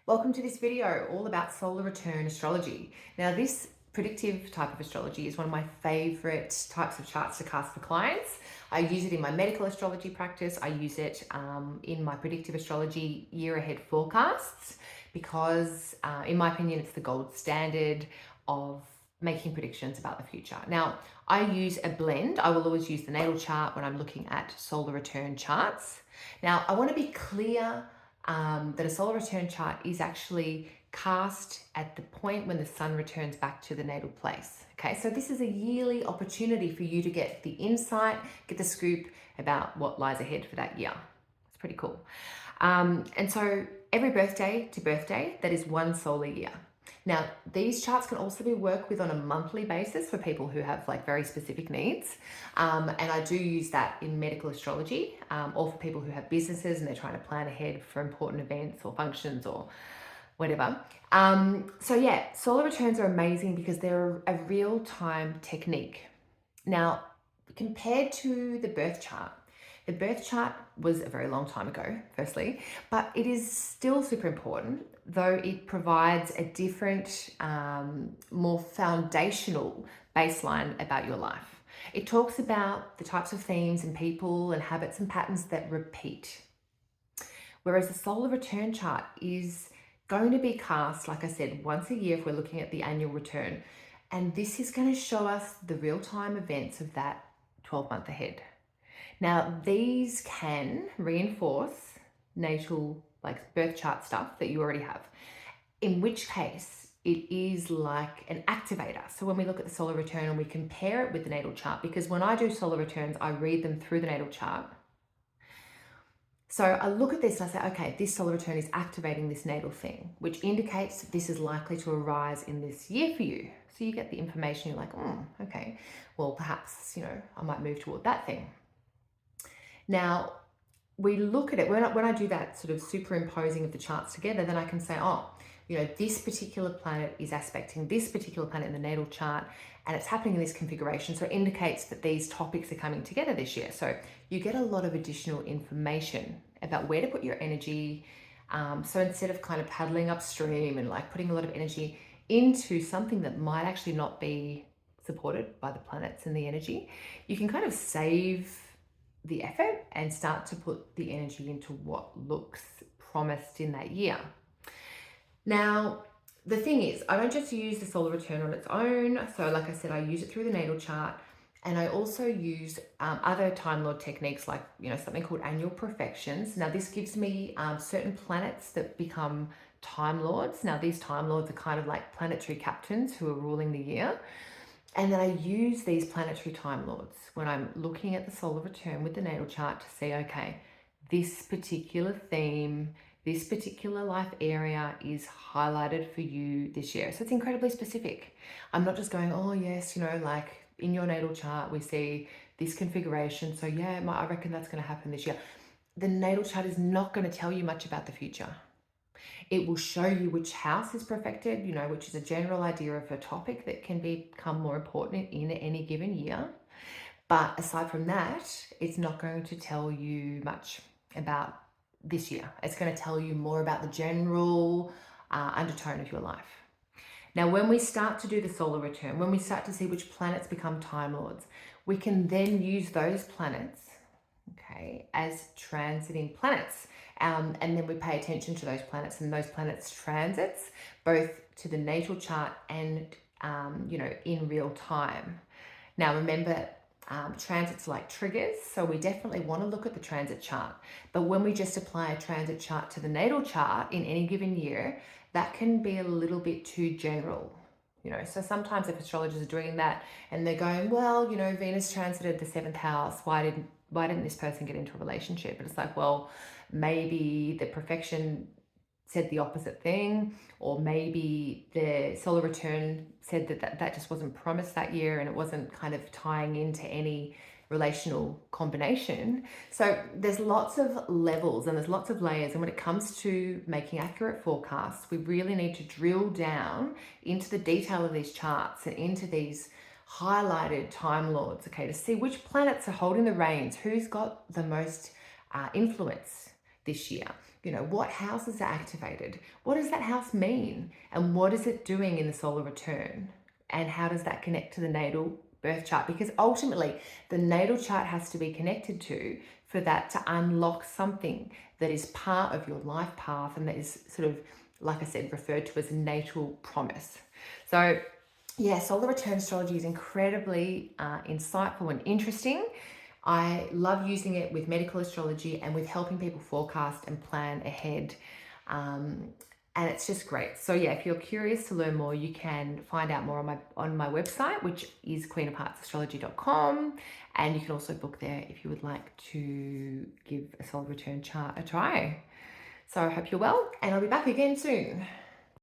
Welcome to this video all about solar return astrology. Now, this predictive type of astrology is one of my favorite types of charts to cast for clients. I use it in my medical astrology practice. I use it in my predictive astrology year ahead forecasts because, in my opinion, it's the gold standard of making predictions about the future. Now, I use a blend. I will always use the natal chart when I'm looking at solar return charts. Now, I want to be clear that a solar return chart is actually cast at the point when the sun returns back to the natal place. Okay, so this is a yearly opportunity for you to get the insight, get the scoop about what lies ahead for that year. It's pretty cool. And so every birthday to birthday, that is one solar year. Now, these charts can also be worked with on a monthly basis for people who have like very specific needs. And I do use that in medical astrology, or for people who have businesses and they're trying to plan ahead for important events or functions or whatever. So yeah, solar returns are amazing because they're a real-time technique. Now, compared to the birth chart was a very long time ago, firstly, but it is still super important, though it provides a different, more foundational baseline about your life. It talks about the types of themes and people and habits and patterns that repeat. Whereas the solar return chart is going to be cast, like I said, once a year if we're looking at the annual return. And this is going to show us the real-time events of that 12-month ahead. Now, these can reinforce natal, like birth chart stuff that you already have, in which case it is like an activator. So when we look at the solar return and we compare it with the natal chart, because when I do solar returns, I read them through the natal chart. So I look at this and I say, okay, this solar return is activating this natal thing, which indicates that this is likely to arise in this year for you. So you get the information, you're like, okay, well, perhaps, I might move toward that thing. Now, we look at it, when I do that sort of superimposing of the charts together, then I can say, this particular planet is aspecting this particular planet in the natal chart, and it's happening in this configuration. So it indicates that these topics are coming together this year. So you get a lot of additional information about where to put your energy. So instead of kind of paddling upstream and like putting a lot of energy into something that might actually not be supported by the planets and the energy, you can kind of save the effort and start to put the energy into what looks promised in that year. Now, the thing is, I don't just use the solar return on its own. So like I said, I use it through the natal chart, and I also use other Time Lord techniques like, something called annual profections. Now, this gives me certain planets that become Time Lords. Now, these Time Lords are kind of like planetary captains who are ruling the year. And then I use these planetary Time Lords when I'm looking at the solar return with the natal chart to see, okay, this particular theme, this particular life area is highlighted for you this year. So it's incredibly specific. I'm not just going, oh yes, like in your natal chart, we see this configuration. So yeah, I reckon that's going to happen this year. The natal chart is not going to tell you much about the future. It will show you which house is perfected, which is a general idea of a topic that can become more important in any given year. But aside from that, it's not going to tell you much about this year. It's going to tell you more about the general undertone of your life. Now, when we start to do the solar return, when we start to see which planets become Time Lords, we can then use those planets, okay, as transiting planets. And then we pay attention to those planets and those planets' transits, both to the natal chart and, in real time. Now, remember, transits like triggers, so we definitely want to look at the transit chart. But when we just apply a transit chart to the natal chart in any given year, that can be a little bit too general. So sometimes if astrologers are doing that and they're going, well, Venus transited the 7th house, why didn't this person get into a relationship? And it's like, well, maybe the perfection said the opposite thing, or maybe the solar return said that just wasn't promised that year and it wasn't kind of tying into any relational combination. So there's lots of levels and there's lots of layers, and when it comes to making accurate forecasts, we really need to drill down into the detail of these charts and into these highlighted Time Lords, okay, to see which planets are holding the reins, who's got the most influence this year. what houses are activated? What does that house mean? And what is it doing in the solar return? And how does that connect to the natal birth chart? Because ultimately, the natal chart has to be connected to for that to unlock something that is part of your life path and that is sort of, like I said, referred to as natal promise. So yeah, solar return astrology is incredibly insightful and interesting. I love using it with medical astrology and with helping people forecast and plan ahead. And it's just great. So yeah, if you're curious to learn more, you can find out more on my website, which is queenofheartsastrology.com. And you can also book there if you would like to give a solar return chart a try. So I hope you're well, and I'll be back again soon.